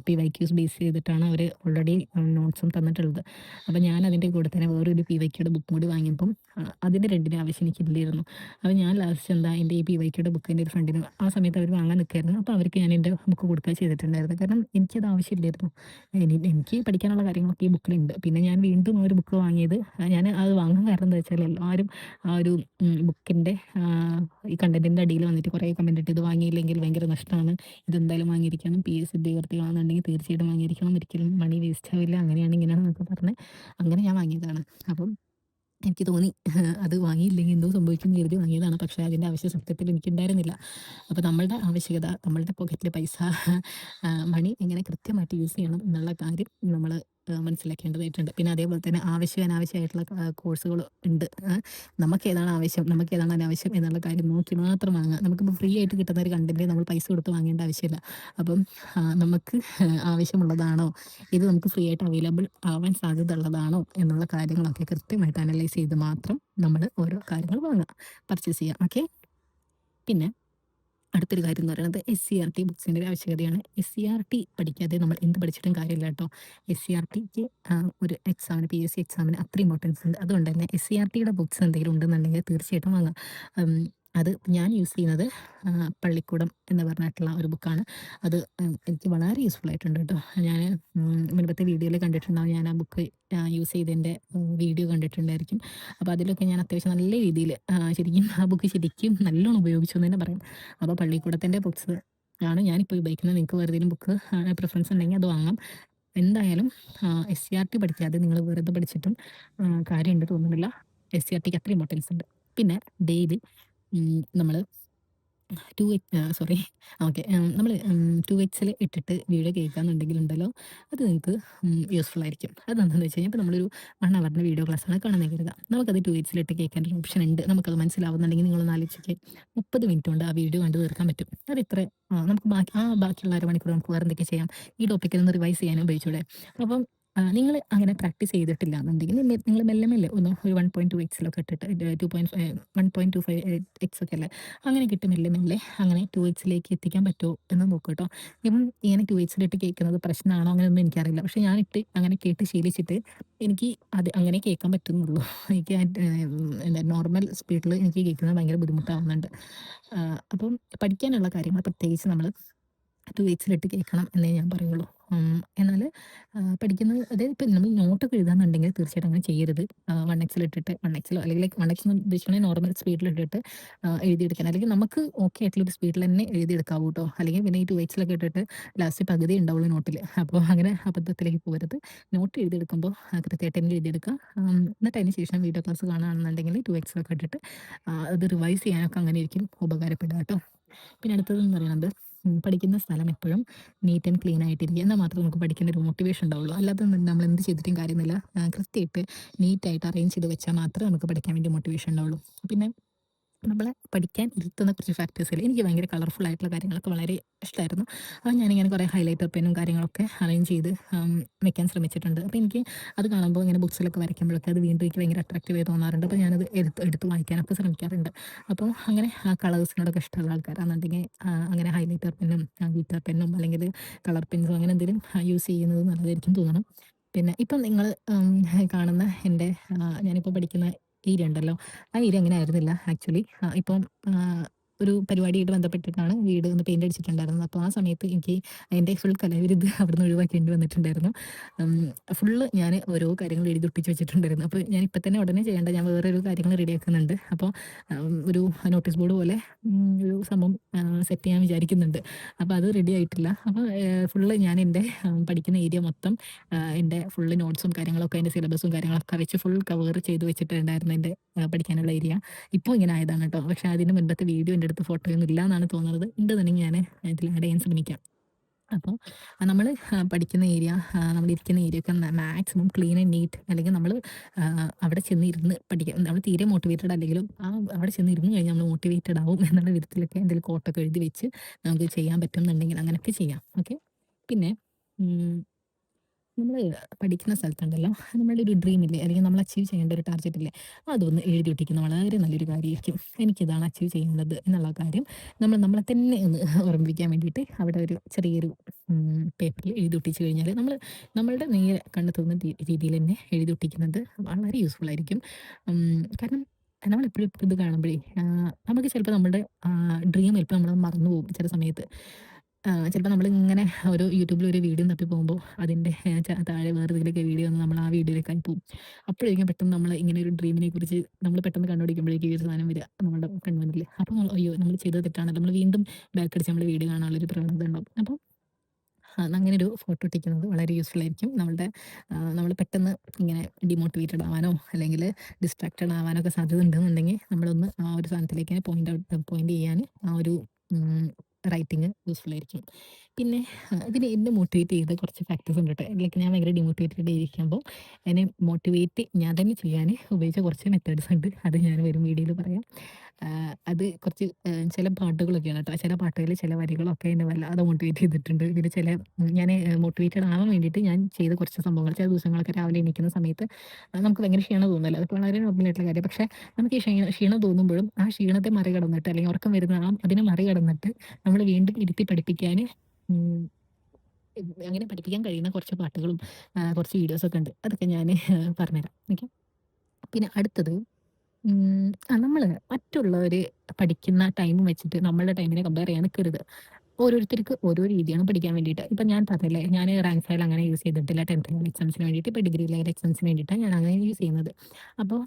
Speaker 1: PYQs ബേസ് ചെയ്തിട്ടാണ് അവർ ഓൾറെഡി നോട്ട്സും തന്നിട്ടുള്ളത്. അപ്പോൾ ഞാൻ അതിൻ്റെ കൂടെ തന്നെ വേറൊരു PYQയുടെ ബുക്കും കൂടി വാങ്ങിയപ്പം അതിൻ്റെ 2ൻ്റെ ആവശ്യം എനിക്കില്ലായിരുന്നു. അപ്പോൾ ഞാൻ ലാസ്റ്റ് എന്താ എൻ്റെ ഈ PYQയുടെ ബുക്ക് എൻ്റെ ഒരു ഫ്രണ്ടിന് ആ സമയത്ത് അവർ വാങ്ങാൻ നിൽക്കുകയായിരുന്നു. അപ്പോൾ അവർക്ക് ഞാൻ എൻ്റെ ബുക്ക് കൊടുക്കുക ചെയ്തിട്ടുണ്ടായിരുന്നു. കാരണം എനിക്കത് ആവശ്യമില്ലായിരുന്നു. എനിക്ക് പഠിക്കാനുള്ള കാര്യങ്ങളൊക്കെ ഈ ബുക്കിലുണ്ട്. പിന്നെ ഞാൻ വീണ്ടും ആ ഒരു ബുക്ക് വാങ്ങിയത് ഞാൻ അത് വാങ്ങാൻ കാരണം എന്താ വെച്ചാൽ എല്ലാവരും ആ ഒരു ബുക്കിൻ്റെ ഈ കണ്ടൻറ്റിൻ്റെ അടിയിൽ വന്നിട്ട് കുറേ കമൻറ്റ് ഇട്ട് ഇത് വാങ്ങിയില്ലെങ്കിൽ ഭയങ്കര നഷ്ടമാണ്. ഇതെന്തായാലും വാങ്ങിയിരിക്കണം. PSC ഉദ്യോഗാർത്ഥികളാണെന്നുണ്ടെങ്കിൽ തീർച്ചയായിട്ടും വാങ്ങിയിരിക്കണം. ഒരിക്കലും മണി വേസ്റ്റ് ആവില്ല. അങ്ങനെയാണ് ഇങ്ങനെയാണെന്നൊക്കെ പറഞ്ഞ് അങ്ങനെ ഞാൻ വാങ്ങിയതാണ്. അപ്പം എനിക്ക് തോന്നി അത് വാങ്ങിയില്ലെങ്കിൽ എന്തോ സംഭവിക്കുമെന്ന് കരുതി വാങ്ങിയതാണ്. പക്ഷേ അതിൻ്റെ ആവശ്യം സത്യത്തിൽ എനിക്കുണ്ടായിരുന്നില്ല. അപ്പോൾ നമ്മളുടെ ആവശ്യകത, നമ്മളുടെ പോക്കറ്റിലെ പൈസ, മണി എങ്ങനെ കൃത്യമായിട്ട് യൂസ് ചെയ്യണം എന്നുള്ള കാര്യം നമ്മൾ മനസ്സിലാക്കേണ്ടതായിട്ടുണ്ട്. പിന്നെ അതേപോലെ തന്നെ അനാവശ്യമായിട്ടുള്ള കോഴ്സുകൾ ഉണ്ട്. നമുക്കേതാണ് ആവശ്യം, നമുക്കേതാണ് അനാവശ്യം എന്നുള്ള കാര്യം നോക്കി മാത്രം വാങ്ങുക. നമുക്കിപ്പോൾ ഫ്രീ ആയിട്ട് കിട്ടുന്ന ഒരു കണ്ടൻറ്റ് നമ്മൾ പൈസ കൊടുത്ത് വാങ്ങേണ്ട ആവശ്യമില്ല. അപ്പം നമുക്ക് ആവശ്യമുള്ളതാണോ, ഇത് നമുക്ക് ഫ്രീ ആയിട്ട് അവൈലബിൾ ആവാൻ സാധ്യത ഉള്ളതാണോ എന്നുള്ള കാര്യങ്ങളൊക്കെ കൃത്യമായിട്ട് അനലൈസ് ചെയ്ത് മാത്രം നമ്മൾ ഓരോ കാര്യങ്ങൾ വാങ്ങുക, പർച്ചേസ് ചെയ്യുക. ഓക്കെ. പിന്നെ അടുത്തൊരു കാര്യം എന്ന് പറയുന്നത് SCERT ബുക്സിൻ്റെ ഒരു ആവശ്യകതയാണ്. SCERT പഠിക്കാതെ നമ്മൾ എന്ത് പഠിച്ചിട്ടും കാര്യമില്ല കേട്ടോ. SCERTക്ക് ഒരു എക്സാമിന് PSC എക്സാമിന് അത്ര ഇമ്പോർട്ടൻസ് ഉണ്ട്. അതുകൊണ്ട് തന്നെ SCERTയുടെ ബുക്സ് എന്തെങ്കിലും ഉണ്ടെന്നുണ്ടെങ്കിൽ തീർച്ചയായിട്ടും വാങ്ങാം. അത് ഞാൻ യൂസ് ചെയ്യുന്നത് പള്ളിക്കൂടം എന്ന് പറഞ്ഞിട്ടുള്ള ഒരു ബുക്കാണ്. അത് എനിക്ക് വളരെ യൂസ്ഫുൾ ആയിട്ടുണ്ട് കേട്ടോ. ഞാൻ മുൻപത്തെ വീഡിയോയിൽ കണ്ടിട്ടുണ്ടാവും, ഞാൻ ആ ബുക്ക് യൂസ് ചെയ്തതിൻ്റെ വീഡിയോ കണ്ടിട്ടുണ്ടായിരിക്കും. അപ്പോൾ അതിലൊക്കെ ഞാൻ അത്യാവശ്യം നല്ല രീതിയിൽ ശരിക്കും ആ ബുക്ക് ശരിക്കും നല്ലോണം ഉപയോഗിച്ചു എന്ന് തന്നെ പറയാം. അപ്പോൾ പള്ളിക്കൂടത്തിൻ്റെ ബുക്സ് ആണ് ഞാനിപ്പോൾ ഉപയോഗിക്കുന്നത്. നിങ്ങൾക്ക് വേറെ ഏതെങ്കിലും ബുക്ക് പ്രിഫറൻസ് ഉണ്ടെങ്കിൽ അത് വാങ്ങാം. എന്തായാലും SCERT പഠിക്കാതെ നിങ്ങൾ വെറുതെ പഠിച്ചിട്ടും കാര്യമുണ്ട് തോന്നുന്നില്ല. SCERTക്ക് അത്ര ഇമ്പോർട്ടൻസ് ഉണ്ട്. പിന്നെ ഡെയിലി നമ്മൾ 2 സോറി ഓക്കെ നമ്മൾ 2Xൽ ഇട്ടിട്ട് വീഡിയോ കേൾക്കാന്നുണ്ടെങ്കിലുണ്ടല്ലോ, അത് നിങ്ങൾക്ക് യൂസ്ഫുൾ ആയിരിക്കും. അതെന്താണെന്ന് വെച്ച് കഴിഞ്ഞാൽ ഇപ്പോൾ നമ്മളൊരു 1 അവറിൻ്റെ വീഡിയോ ക്ലാസ്സാണ് കാണുന്നത് കരുതുക. നമുക്കത് 2Xലിട്ട് കേൾക്കാൻ ഒരു ഓപ്ഷൻ ഉണ്ട്. നമുക്കത് മനസ്സിലാവുന്നുണ്ടെങ്കിൽ നിങ്ങളൊന്ന് ആലോചിച്ചോക്കെ 30 മിനിറ്റ് കൊണ്ട് ആ വീഡിയോ കണ്ട് തീർക്കാൻ പറ്റും. അത് ഇത്ര നമുക്ക് ബാക്കിയുള്ള അരമണിക്കൂർ നമുക്ക് വേറെ എന്തൊക്കെ ചെയ്യാം, ഈ ടോപ്പിക്കിൽ ഒന്ന് റിവൈസ് ചെയ്യാനും ഉപയോഗിച്ചൂടെ. അപ്പം നിങ്ങൾ അങ്ങനെ പ്രാക്ടീസ് ചെയ്തിട്ടില്ല എന്നുണ്ടെങ്കിൽ നിങ്ങൾ മെല്ലെ മെല്ലെ ഒന്ന് ഒരു 1.2Xലൊക്കെ ഇട്ടിട്ട് 1.25X ഒക്കെ അല്ലേ, അങ്ങനെ കിട്ടും മെല്ലെ മെല്ലെ അങ്ങനെ 2Xലേക്ക് എത്തിക്കാൻ പറ്റുമോ എന്ന് നോക്കൂ കേട്ടോ. ഇപ്പം ഇങ്ങനെ 2Xലിട്ട് കേൾക്കുന്നത് പ്രശ്നമാണോ അങ്ങനെയൊന്നും എനിക്കറിയില്ല. പക്ഷേ ഞാനിട്ട് അങ്ങനെ കേട്ട് ശീലിച്ചിട്ട് എനിക്ക് അത് അങ്ങനെ കേൾക്കാൻ പറ്റുന്നുള്ളൂ. എനിക്ക് എന്താ നോർമൽ സ്പീഡിൽ എനിക്ക് കേൾക്കുന്നത് ഭയങ്കര ബുദ്ധിമുട്ടാവുന്നുണ്ട്. അപ്പം പഠിക്കാനുള്ള കാര്യങ്ങൾ പ്രത്യേകിച്ച് നമ്മൾ 2Xലിട്ട് കേൾക്കണം എന്നേ ഞാൻ പറയുള്ളൂ. എന്നാൽ പഠിക്കുന്നത് അതായത് ഇപ്പം നമ്മൾ നോട്ടൊക്കെ എഴുതാന്നുണ്ടെങ്കിൽ തീർച്ചയായിട്ടും അങ്ങനെ ചെയ്യരുത്. 1Xലിട്ടിട്ട് 1Xലോ അല്ലെങ്കിൽ 1X എന്ന് ഉദ്ദേശിക്കുകയാണെങ്കിൽ നോർമൽ സ്പീഡിലിട്ടിട്ട് എഴുതിയെടുക്കാൻ, അല്ലെങ്കിൽ നമുക്ക് ഓക്കെ ആയിട്ടുള്ളൊരു സ്പീഡിൽ തന്നെ എഴുതിയെടുക്കാവൂ കേട്ടോ. അല്ലെങ്കിൽ പിന്നെ ഈ 2Xലൊക്കെ ഇട്ടിട്ട് ലാസ്റ്റ് പകുതി ഉണ്ടാവുള്ളൂ നോട്ടിൽ. അപ്പോൾ അങ്ങനെ അബദ്ധത്തിലേക്ക് പോകരുത്. നോട്ട് എഴുതിയെടുക്കുമ്പോൾ കൃത്യമായിട്ട് തന്നെ എഴുതിയെടുക്കുക. എന്നിട്ട് അതിന് ശേഷം വീഡിയോ ക്ലാസ് കാണുകയാണെന്നുണ്ടെങ്കിൽ 2Xലൊക്കെ ഇട്ടിട്ട് അത് റിവൈസ് ചെയ്യാനൊക്കെ അങ്ങനെ ആയിരിക്കും ഉപകാരപ്പെടുക കേട്ടോ. പിന്നെ അടുത്തതെന്ന് പറയുന്നത് പഠിക്കുന്ന സ്ഥലം എപ്പോഴും നീറ്റ് ആൻഡ് ക്ലീൻ ആയിട്ടിരിക്കുക. എന്നാൽ മാത്രമേ നമുക്ക് പഠിക്കാൻ ഒരു മോട്ടിവേഷൻ ഉണ്ടാവുള്ളൂ. അല്ലാതെ നമ്മൾ എന്ത് ചെയ്തിട്ടും കാര്യമൊന്നുമില്ല. കൃത്യമായിട്ട് നീറ്റായിട്ട് അറേഞ്ച് ചെയ്ത് വെച്ചാൽ മാത്രമേ നമുക്ക് പഠിക്കാൻ വേണ്ടി മോട്ടിവേഷൻ ഉണ്ടാവുള്ളൂ. പിന്നെ നമ്മളെ പഠിക്കാൻ ഇരുത്തുന്ന കുറച്ച് ഫാക്ടേഴ്സിൽ എനിക്ക് ഭയങ്കര കളർഫുൾ ആയിട്ടുള്ള കാര്യങ്ങളൊക്കെ വളരെ ഇഷ്ടമായിരുന്നു. അപ്പോൾ ഞാനിങ്ങനെ കുറേ ഹൈലൈറ്റർ പെന്നും കാര്യങ്ങളൊക്കെ അറേഞ്ച് ചെയ്ത് വെക്കാൻ ശ്രമിച്ചിട്ടുണ്ട്. അപ്പോൾ എനിക്ക് അത് കാണുമ്പോൾ ഇങ്ങനെ ബുക്സിലൊക്കെ വരയ്ക്കുമ്പോഴൊക്കെ അത് വീണ്ടും എനിക്ക് ഭയങ്കര അട്രാക്റ്റീവായി തോന്നാറുണ്ട്. അപ്പോൾ ഞാനത് എടുത്ത് വായിക്കാനൊക്കെ ശ്രമിക്കാറുണ്ട്. അപ്പോൾ അങ്ങനെ ആ കളേഴ്സിനോടൊക്കെ ഇഷ്ടമുള്ള ആൾക്കാരാണെന്നുണ്ടെങ്കിൽ അങ്ങനെ ഹൈലൈറ്റർ പെന്നും ഗ്ലിറ്റർ പെന്നും അല്ലെങ്കിൽ കളർ പെൻസും അങ്ങനെ എന്തെങ്കിലും യൂസ് ചെയ്യുന്നത് നല്ലതായിരിക്കും തോന്നണം. പിന്നെ ഇപ്പം നിങ്ങൾ കാണുന്ന എൻ്റെ ഞാനിപ്പോൾ പഠിക്കുന്ന ഏരിയ ഉണ്ടല്ലോ, ആ ഏരിയ അങ്ങനെ ആയിരുന്നില്ല ആക്ച്വലി. ഇപ്പം ഒരു പരിപാടിയായിട്ട് ബന്ധപ്പെട്ടിട്ടാണ് വീട് ഒന്ന് പെയിൻ്റ് അടിച്ചിട്ടുണ്ടായിരുന്നത്. അപ്പോൾ ആ സമയത്ത് എനിക്ക് എൻ്റെ ഫുൾ കലാവിരുത് അവിടുന്ന് ഒഴിവാക്കേണ്ടി വന്നിട്ടുണ്ടായിരുന്നു. ഫുള്ള് ഞാൻ ഓരോ കാര്യങ്ങൾ എഴുതി ഒട്ടിച്ച് വെച്ചിട്ടുണ്ടായിരുന്നു. അപ്പോൾ ഞാൻ ഇപ്പം തന്നെ ഉടനെ ചെയ്യേണ്ട, ഞാൻ വേറൊരു കാര്യങ്ങൾ റെഡിയാക്കുന്നുണ്ട്. അപ്പോൾ ഒരു നോട്ടീസ് ബോർഡ് പോലെ ഒരു സംഭവം സെറ്റ് ചെയ്യാൻ വിചാരിക്കുന്നുണ്ട്. അപ്പോൾ അത് റെഡി ആയിട്ടില്ല. അപ്പോൾ ഫുള്ള് ഞാൻ എൻ്റെ പഠിക്കുന്ന ഏരിയ മൊത്തം എൻ്റെ ഫുള്ള് നോട്ട്സും കാര്യങ്ങളൊക്കെ എൻ്റെ സിലബസും കാര്യങ്ങളൊക്കെ വെച്ച് ഫുൾ കവർ ചെയ്ത് വെച്ചിട്ടുണ്ടായിരുന്നു എൻ്റെ പഠിക്കാനുള്ള ഏരിയ. ഇപ്പോൾ ഇങ്ങനെ ആയതാണ് കേട്ടോ. പക്ഷേ അതിന് മുൻപത്തെ വീഡിയോ എൻ്റെ അടുത്ത് ഫോട്ടോയൊന്നും ഇല്ല എന്നാണ് തോന്നുന്നത്. ഉണ്ടെന്നുണ്ടെങ്കിൽ ഞാൻ ഇതിൽ ആഡ് ചെയ്യാൻ ശ്രമിക്കാം. അപ്പോൾ നമ്മൾ പഠിക്കുന്ന ഏരിയ, നമ്മളിരിക്കുന്ന ഏരിയയൊക്കെ മാക്സിമം ക്ലീൻ ആൻഡ് നീറ്റ്, അല്ലെങ്കിൽ നമ്മൾ അവിടെ ചെന്നിരുന്ന് പഠിക്കുക. നമ്മൾ തീരെ മോട്ടിവേറ്റഡ് അല്ലെങ്കിലും അവിടെ ചെന്നിരുന്ന് കഴിഞ്ഞാൽ നമ്മൾ മോട്ടിവേറ്റഡ് ആവും എന്നുള്ള വിധത്തിലൊക്കെ എന്തെങ്കിലും കോട്ടൊക്കെ എഴുതി വെച്ച് നമുക്ക് ചെയ്യാൻ പറ്റും എന്നുണ്ടെങ്കിൽ അങ്ങനെയൊക്കെ ചെയ്യാം. ഓക്കെ. പിന്നെ നമ്മള് പഠിക്കുന്ന സ്ഥലത്തുണ്ടല്ലോ, നമ്മളുടെ ഒരു ഡ്രീമില്ലേ, അല്ലെങ്കിൽ നമ്മൾ അച്ചീവ് ചെയ്യേണ്ട ഒരു ടാർഗറ്റ് ഇല്ലേ, അതൊന്ന് എഴുതി ഒട്ടിക്കുന്നത് വളരെ നല്ലൊരു കാര്യമായിരിക്കും. എനിക്കിതാണ് അച്ചീവ് ചെയ്യുന്നത് എന്നുള്ള കാര്യം നമ്മളെ തന്നെ ഒന്ന് ഓർമ്മിപ്പിക്കാൻ വേണ്ടിയിട്ട് അവിടെ ഒരു ചെറിയൊരു പേപ്പറിൽ എഴുതി ഒട്ടിച്ച് കഴിഞ്ഞാൽ നമ്മളുടെ നേരെ കണ്ടെത്തുന്ന രീതിയിൽ തന്നെ എഴുതി ഒട്ടിക്കുന്നത് വളരെ യൂസ്ഫുൾ ആയിരിക്കും. കാരണം നമ്മളെപ്പോഴും ഇത് കാണുമ്പോഴേ നമുക്ക് ചിലപ്പോൾ നമ്മുടെ ഡ്രീം ചിലപ്പോൾ നമ്മൾ മറന്നു പോകും ചില സമയത്ത്. ചിലപ്പോൾ നമ്മളിങ്ങനെ ഒരു യൂട്യൂബിൽ ഒരു വീഡിയോ തപ്പി പോകുമ്പോൾ അതിൻ്റെ താഴെ വേറെ ഏതെങ്കിലുമൊക്കെ വീഡിയോ വന്ന് നമ്മൾ ആ വീഡിയോയിലേക്കായി പോകും. അപ്പോഴായിരിക്കും പെട്ടെന്ന് നമ്മൾ ഇങ്ങനെ ഒരു ഡ്രീമിനെ കുറിച്ച് നമ്മൾ പെട്ടെന്ന് കണ്ടുപിടിക്കുമ്പോഴേക്കും ഈ ഒരു സാധനം വരിക നമ്മുടെ കൺമുന്നിൽ. അപ്പോൾ നമ്മൾ അയ്യോ നമ്മൾ ചെയ്തത് തെറ്റാണല്ലോ, നമ്മൾ വീണ്ടും ബാക്ക് അടിച്ച് നമ്മൾ വീഡിയോ കാണാനുള്ളൊരു പ്രവണത ഉണ്ടാവും. അപ്പോൾ അങ്ങനെ ഒരു ഫോട്ടോ ഒട്ടിക്കുന്നത് വളരെ യൂസ്ഫുൾ ആയിരിക്കും. നമ്മൾ പെട്ടെന്ന് ഇങ്ങനെ ഡിമോട്ടിവേറ്റഡ് ആവാനോ അല്ലെങ്കിൽ ഡിസ്ട്രാക്റ്റഡ് ആവാനോ ഒക്കെ സാധ്യത ഉണ്ടെന്നുണ്ടെങ്കിൽ നമ്മളൊന്ന് ആ ഒരു സാധനത്തിലേക്ക് പോയിന്റ് ചെയ്യാൻ ആ ഒരു റൈറ്റിംഗ് യൂസ്ഫുൾ ആയിരിക്കും. പിന്നെ ഇതിന് എന്നെ മോട്ടിവേറ്റ് ചെയ്ത കുറച്ച് ഫാക്ടേഴ്സ് ഉണ്ട് കേട്ടോ. ലൈക്ക് ഞാൻ ഭയങ്കര ഡിമോട്ടിവേറ്റഡ് ഇരിക്കുമ്പോൾ എന്നെ മോട്ടിവേറ്റ് ഞാൻ തന്നെ ചെയ്യാൻ ഉപയോഗിച്ച കുറച്ച് മെത്തേഡ്സ് ഉണ്ട്. അത് ഞാൻ വരും വീഡിയോയിൽ പറയാം. അത് കുറച്ച് ചില പാട്ടുകളൊക്കെയാണ് കേട്ടോ. ചില പാട്ടുകളിൽ ചില വരികളൊക്കെ എന്നെ വല്ലാതെ മോട്ടിവേറ്റ് ചെയ്തിട്ടുണ്ട്. പിന്നെ ഞാൻ മോട്ടിവേറ്റഡ് ആവാൻ വേണ്ടിയിട്ട് ഞാൻ ചെയ്ത കുറച്ച് സംഭവങ്ങൾ ചില ദിവസങ്ങളൊക്കെ രാവിലെ എണീക്കുന്ന സമയത്ത് നമുക്ക് ഭയങ്കര ക്ഷീണം തോന്നുമല്ലോ. അതൊക്കെ വളരെ നോർമൽ ആയിട്ടുള്ള കാര്യം. പക്ഷേ നമുക്ക് ഈ ക്ഷീണം തോന്നുമ്പോഴും ആ ക്ഷീണത്തെ മറികടന്നിട്ട് അല്ലെങ്കിൽ ഉറക്കം വരുന്ന അതിനെ മറികടന്നിട്ട് നമ്മൾ വീണ്ടും ഇരുത്തി പഠിപ്പിക്കാൻ ഉം, അങ്ങനെ പഠിപ്പിക്കാൻ കഴിയുന്ന കുറച്ച് പാട്ടുകളും കുറച്ച് വീഡിയോസൊക്കെ ഉണ്ട്. അതൊക്കെ ഞാൻ പറഞ്ഞുതരാം. ഓക്കെ. പിന്നെ അടുത്തത് നമ്മള് മറ്റുള്ളവര് പഠിക്കുന്ന ടൈം വെച്ചിട്ട് നമ്മളുടെ ടൈമിനെ കമ്പയർ ചെയ്യാൻ നിൽക്കരുത്. ഓരോരുത്തർക്ക് ഓരോ രീതിയാണ് പഠിക്കാൻ വേണ്ടിയിട്ട്. ഇപ്പം ഞാൻ പറഞ്ഞില്ലേ, ഞാൻ റാങ്ക് ഫയൽ അങ്ങനെ യൂസ് ചെയ്തിട്ടില്ല 10th ലെവൽ എക്സാംസിന് വേണ്ടിയിട്ട്. ഇപ്പം ഡിഗ്രി ലെവൽ എക്സാംസിന് വേണ്ടിയിട്ടാണ് ഞാൻ അങ്ങനെ യൂസ് ചെയ്യുന്നത്. അപ്പോൾ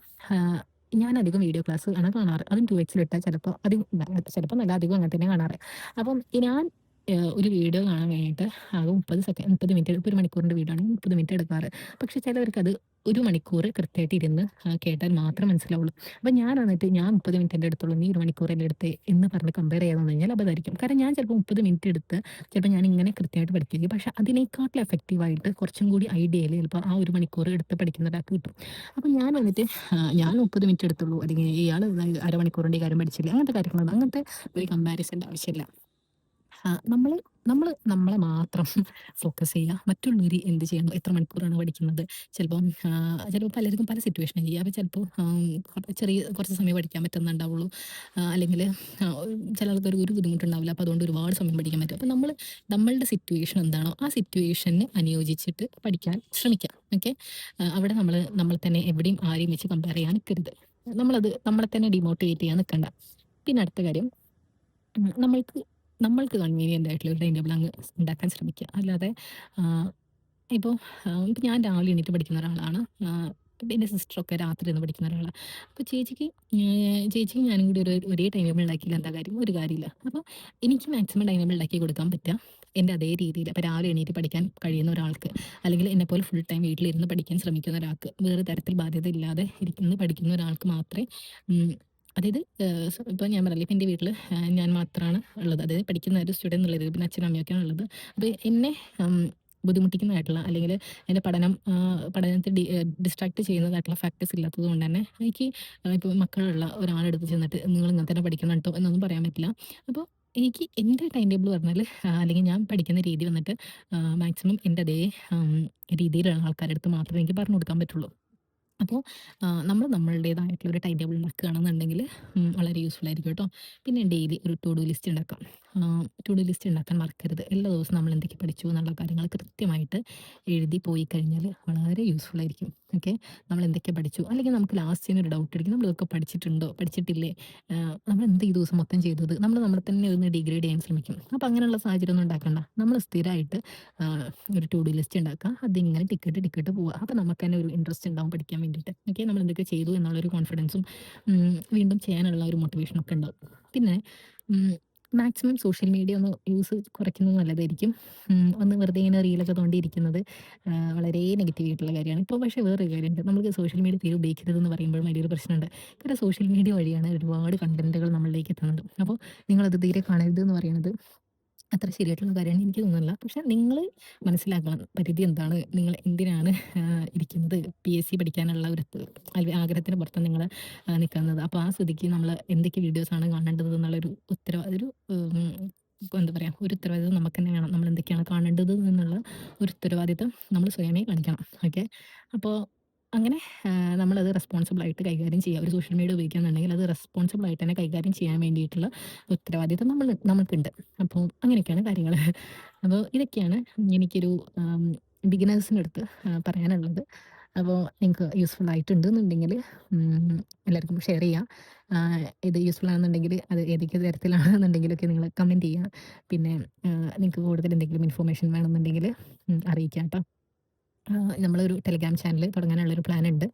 Speaker 1: ഞാൻ അധികം വീഡിയോ ക്ലാസ് ആണ് കാണാറ്. അതും 2x ചിലപ്പോൾ ചിലപ്പോൾ നല്ല അധികം അങ്ങനെ തന്നെ കാണാറ്. അപ്പം ഞാൻ ഒരു വീഡിയോ കാണാൻ വേണ്ടിയിട്ട് ആകെ 30 മിനിറ്റ്, ഇപ്പോൾ ഒരു മണിക്കൂറിൻ്റെ വീഡിയോ ആണെങ്കിൽ 30 മിനിറ്റ് എടുക്കാറ്. പക്ഷേ ചിലവർക്കത് ഒരു മണിക്കൂർ കൃത്യമായിട്ട് ഇരുന്ന് കേട്ടാൽ മാത്രം മനസ്സിലാവുള്ളൂ. അപ്പം ഞാൻ വന്നിട്ട് ഞാൻ 30 മിനിറ്റിൻ്റെ അടുത്തുള്ളൂ, നീ 1 മണിക്കൂറല്ലേ എടുത്തേ എന്ന് പറഞ്ഞ് കമ്പയർ ചെയ്യാന്ന് കഴിഞ്ഞാൽ അബദ്ധമായിരിക്കും. കാരണം ഞാൻ ചിലപ്പോൾ 30 മിനിറ്റ് എടുത്ത് ചിലപ്പോൾ ഞാൻ ഇങ്ങനെ കൃത്യമായിട്ട് പഠിക്കുകയും പക്ഷേ അതിനേക്കാട്ടിലും എഫക്റ്റീവായിട്ട് കുറച്ചും കൂടി ഐഡിയയിൽ ചിലപ്പോൾ ആ 1 മണിക്കൂർ എടുത്ത് പഠിക്കുന്ന ഒരാൾക്ക് കിട്ടും. അപ്പം ഞാൻ വന്നിട്ട് ഞാൻ 30 മിനിറ്റ് എടുത്തുള്ളൂ അല്ലെങ്കിൽ ഇയാൾ അരമണിക്കൂറിൻ്റെ ഈ കാര്യം പഠിച്ചില്ല, അങ്ങനത്തെ കാര്യങ്ങളൊന്നും അങ്ങനത്തെ ഒരു കമ്പാരിസൻ്റെ ആവശ്യമില്ല. നമ്മള് നമ്മളെ മാത്രം ഫോക്കസ് ചെയ്യുക. മറ്റുള്ളവര് എന്ത് ചെയ്യണം, എത്ര മണിക്കൂറാണ് പഠിക്കുന്നത്, ചിലപ്പോൾ പലർക്കും പല സിറ്റുവേഷനും ചെയ്യുക. അപ്പോൾ ചിലപ്പോൾ കുറച്ച് സമയം പഠിക്കാൻ പറ്റുന്നുണ്ടാവുള്ളൂ. അല്ലെങ്കിൽ ചില ആൾക്കാർക്ക് ഒരു ബുദ്ധിമുട്ടുണ്ടാവില്ല. അപ്പോൾ അതുകൊണ്ട് ഒരുപാട് സമയം പഠിക്കാൻ പറ്റും. അപ്പോൾ നമ്മളുടെ സിറ്റുവേഷൻ എന്താണോ ആ സിറ്റുവേഷന് അനുയോജിച്ചിട്ട് പഠിക്കാൻ ശ്രമിക്കാം. ഓക്കെ. അവിടെ നമ്മൾ തന്നെ എവിടെയും ആരെയും വെച്ച് കമ്പയർ ചെയ്യാൻ നിൽക്കരുത്. നമ്മളെ തന്നെ ഡിമോട്ടിവേറ്റ് ചെയ്യാൻ നിൽക്കണ്ട. പിന്നെ അടുത്ത കാര്യം, നമ്മൾക്ക് നമ്മൾക്ക് കൺവീനിയൻ്റ് ആയിട്ടുള്ള ഒരു ടൈം ടേബിൾ അങ്ങ് ഉണ്ടാക്കാൻ ശ്രമിക്കുക. അല്ലാതെ ഇപ്പോൾ ഇപ്പം ഞാൻ രാവിലെ എണീറ്റ് പഠിക്കുന്ന ഒരാളാണ്. പിന്നെ എൻ്റെ സിസ്റ്ററൊക്കെ രാത്രി ഇരുന്ന് പഠിക്കുന്ന ഒരാളാണ്. അപ്പോൾ ചേച്ചിക്കും ഞാനും കൂടി ഒരേ ടൈം ടേബിൾ ഉണ്ടാക്കിയില്ല എന്താ കാര്യം? ഒരു കാര്യമില്ല. അപ്പോൾ എനിക്ക് മാക്സിമം ടൈം ടേബിൾ ഉണ്ടാക്കി കൊടുക്കാൻ പറ്റുക എൻ്റെ അതേ രീതിയിൽ. അപ്പോൾ രാവിലെ എണീറ്റ് പഠിക്കാൻ കഴിയുന്ന ഒരാൾക്ക്, അല്ലെങ്കിൽ എന്നെപ്പോലെ ഫുൾ ടൈം വീട്ടിലിരുന്ന് പഠിക്കാൻ ശ്രമിക്കുന്ന ഒരാൾക്ക്, വേറെ തരത്തിൽ ബാധ്യത ഇല്ലാതെ പഠിക്കുന്ന ഒരാൾക്ക് മാത്രമേ അതായത് ഇപ്പോൾ ഞാൻ പറഞ്ഞില്ലേ, ഇപ്പം എൻ്റെ വീട്ടിൽ ഞാൻ മാത്രമാണ് ഉള്ളത്. അതായത് പഠിക്കുന്ന ഒരു സ്റ്റുഡൻറ് എന്നുള്ളത്. പിന്നെ അച്ഛനും അമ്മയൊക്കെയാണ് ഉള്ളത്. അപ്പോൾ എന്നെ ബുദ്ധിമുട്ടിക്കുന്നതായിട്ടുള്ള അല്ലെങ്കിൽ എൻ്റെ പഠനത്തെ ഡിസ്ട്രാക്ട് ചെയ്യുന്നതായിട്ടുള്ള ഫാക്ടേഴ്സ് ഇല്ലാത്തത് കൊണ്ട് തന്നെ എനിക്ക് ഇപ്പോൾ മക്കളുള്ള ഒരാളെടുത്ത് ചെന്നിട്ട് നിങ്ങൾ ഇങ്ങനെ തന്നെ പഠിക്കണം കേട്ടോ എന്നൊന്നും പറയാൻ പറ്റില്ല. അപ്പോൾ എനിക്ക് എൻ്റെ ടൈം ടേബിൾ പറഞ്ഞാൽ അല്ലെങ്കിൽ ഞാൻ പഠിക്കുന്ന രീതി വന്നിട്ട് മാക്സിമം എൻ്റെ അതേ രീതിയിലുള്ള ആൾക്കാരുടെ അടുത്ത് മാത്രമേ എനിക്ക് പറഞ്ഞു കൊടുക്കാൻ പറ്റുള്ളൂ. അപ്പോൾ നമ്മളുടേതായിട്ടുള്ള ഒരു ടൈം ടേബിൾ ഉണ്ടാക്കുകയാണെന്നുണ്ടെങ്കിൽ വളരെ യൂസ്ഫുൾ ആയിരിക്കും കേട്ടോ. പിന്നെ ഡെയിലി ഒരു ടു ഡു ലിസ്റ്റ് ഉണ്ടാക്കാം. ടു ഡു ലിസ്റ്റ് ഉണ്ടാക്കാൻ മറക്കരുത്. എല്ലാ ദിവസവും നമ്മൾ എന്തൊക്കെ പഠിച്ചു എന്നുള്ള കാര്യങ്ങൾ കൃത്യമായിട്ട് എഴുതി പോയി കഴിഞ്ഞാൽ വളരെ യൂസ്ഫുൾ ആയിരിക്കും. ഓക്കെ. നമ്മൾ എന്തൊക്കെ പഠിച്ചു, അല്ലെങ്കിൽ നമുക്ക് ലാസ്റ്റിന് ഒരു ഡൗട്ട് അടിക്കും, നമ്മൾ ഇതൊക്കെ പഠിച്ചിട്ടുണ്ടോ പഠിച്ചിട്ടില്ലേ, നമ്മൾ എന്ത് ഈ ദിവസം മൊത്തം ചെയ്തത്, നമ്മളെ തന്നെ ഒന്ന് ഡിഗ്രേഡ് ചെയ്യാൻ ശ്രമിക്കും. അപ്പോൾ അങ്ങനെയുള്ള സാഹചര്യം ഒന്നും ഉണ്ടാക്കണ്ട. നമ്മൾ സ്ഥിരമായിട്ട് ഒരു ടു ഡു ലിസ്റ്റ് ഉണ്ടാക്കുക. അതിങ്ങനെ ടിക്കറ്റ് പോവുക. അപ്പോൾ നമുക്ക് തന്നെ ഒരു ഇൻട്രസ്റ്റ് ഉണ്ടാവും പഠിക്കാൻ വേണ്ടിയിട്ട്. ഓക്കെ. നമ്മൾ എന്തൊക്കെ ചെയ്തു എന്നുള്ളൊരു കോൺഫിഡൻസും വീണ്ടും ചെയ്യാനുള്ള ഒരു മോട്ടിവേഷനും ഒക്കെ ഉണ്ടാവും. പിന്നെ മാക്സിമം സോഷ്യൽ മീഡിയ ഒന്ന് യൂസ് കുറയ്ക്കുന്നത് നല്ലതായിരിക്കും. ഒന്ന് വെറുതെ ഇങ്ങനെ റീലൊക്കെ തോണ്ടിയിരിക്കുന്നത് വളരെ നെഗറ്റീവ് ആയിട്ടുള്ള കാര്യമാണ്. ഇപ്പോൾ പക്ഷേ വേറൊരു കാര്യമുണ്ട്, നമുക്ക് സോഷ്യൽ മീഡിയ തീരെ ഉപയോഗിക്കരുതെന്ന് പറയുമ്പോഴും വലിയൊരു പ്രശ്നമുണ്ട്. കാരണം സോഷ്യൽ മീഡിയ വഴിയാണ് ഒരുപാട് കണ്ടന്റുകൾ നമ്മളിലേക്ക് എത്തുന്നത്. അപ്പോൾ നിങ്ങളത് തീരെ കാണരുത് എന്ന് പറയുന്നത് അത്ര ശരിയായിട്ടുള്ള കാര്യമാണ് എനിക്ക് തോന്നുന്നില്ല. പക്ഷെ നിങ്ങൾ മനസ്സിലാക്കണം പരിധി എന്താണ്, നിങ്ങൾ എന്തിനാണ് ഇരിക്കുന്നത്. PSC പഠിക്കാനുള്ള ഒരു ആഗ്രഹത്തിന് പുറത്താണ് നിങ്ങൾ നിൽക്കുന്നത്. അപ്പോൾ ആ സ്ഥിതിക്ക് നമ്മൾ എന്തൊക്കെ വീഡിയോസാണ് കാണേണ്ടത് എന്നുള്ളൊരു ഒരു ഇപ്പൊ എന്താ പറയുക, ഒരു ഉത്തരവാദിത്വം നമുക്ക് തന്നെ വേണം. നമ്മൾ എന്തൊക്കെയാണ് കാണേണ്ടത് എന്നുള്ള ഒരു ഉത്തരവാദിത്വം നമ്മൾ സ്വയമേ കാണിക്കണം. ഓക്കെ. അപ്പോൾ അങ്ങനെ നമ്മളത് റെസ്പോൺസിബിൾ ആയിട്ട് കൈകാര്യം ചെയ്യുക. ഒരു സോഷ്യൽ മീഡിയ ഉപയോഗിക്കുകയാണെന്നുണ്ടെങ്കിൽ അത് റെസ്പോൺസിബിൾ ആയിട്ട് തന്നെ കൈകാര്യം ചെയ്യാൻ വേണ്ടിയിട്ടുള്ള ഉത്തരവാദിത്വം നമുക്കുണ്ട്. അപ്പോൾ അങ്ങനെയൊക്കെയാണ് കാര്യങ്ങൾ. അപ്പോൾ ഇതൊക്കെയാണ് എനിക്കൊരു ബിഗിനേഴ്സിൻ്റെ അടുത്ത് പറയാനുള്ളത്. അപ്പോൾ നിങ്ങൾക്ക് യൂസ്ഫുൾ ആയിട്ടുണ്ടെന്നുണ്ടെങ്കിൽ എല്ലാവർക്കും ഷെയർ ചെയ്യുക. ഇത് യൂസ്ഫുൾ ആണെന്നുണ്ടെങ്കിൽ അത് ഏതൊക്കെ തരത്തിലാണെന്നുണ്ടെങ്കിലൊക്കെ നിങ്ങൾ കമൻറ്റ് ചെയ്യുക. പിന്നെ നിങ്ങൾക്ക് കൂടുതൽ എന്തെങ്കിലും ഇൻഫർമേഷൻ വേണമെന്നുണ്ടെങ്കിൽ അറിയിക്കാം കേട്ടോ. നമ്മളൊരു ടെലിഗ്രാം ചാനൽ തുടങ്ങാനുള്ളൊരു പ്ലാനുണ്ട്.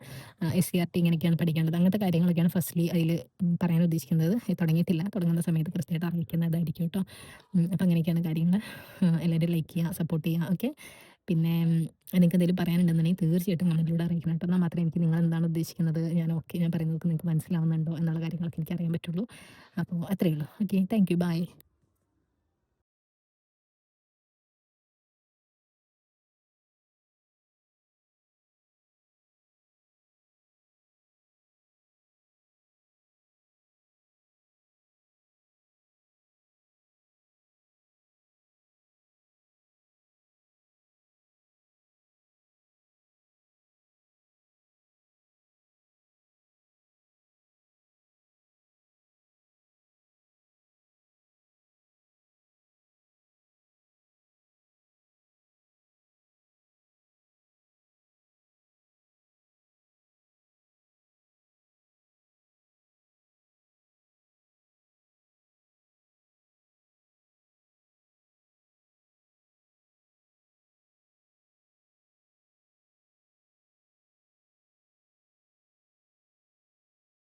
Speaker 1: SCRT ഇങ്ങനെയൊക്കെയാണ് പഠിക്കേണ്ടത്. അങ്ങനത്തെ കാര്യങ്ങളൊക്കെയാണ് ഫസ്റ്റ്ലി അതിൽ പറയാൻ ഉദ്ദേശിക്കുന്നത്. തുടങ്ങിയിട്ടില്ല. തുടങ്ങുന്ന സമയത്ത് കൃത്യമായിട്ട് അറിയിക്കുന്നതായിരിക്കും കേട്ടോ. അപ്പോൾ അങ്ങനെയൊക്കെയാണ് കാര്യങ്ങൾ. എല്ലാവരും ലൈക്ക് ചെയ്യുക, സപ്പോർട്ട് ചെയ്യുക. ഓക്കെ. പിന്നെ നിങ്ങൾക്ക് എന്തെങ്കിലും പറയാനുണ്ടെന്നുണ്ടെങ്കിൽ തീർച്ചയായിട്ടും കമൻറ്റിലൂടെ അറിയിക്കണം കേട്ടോ. എന്നാൽ മാത്രമേ എനിക്ക് നിങ്ങൾ എന്താണ് ഉദ്ദേശിക്കുന്നത്, ഞാൻ പറയുന്നത് നിങ്ങൾക്ക് മനസ്സിലാവുന്നുണ്ടോ എന്നുള്ള കാര്യങ്ങളൊക്കെ എനിക്ക് അറിയാൻ പറ്റുള്ളൂ. അപ്പോൾ അത്രയേ ഉള്ളൂ. ഓക്കെ. Thank you. ബൈ.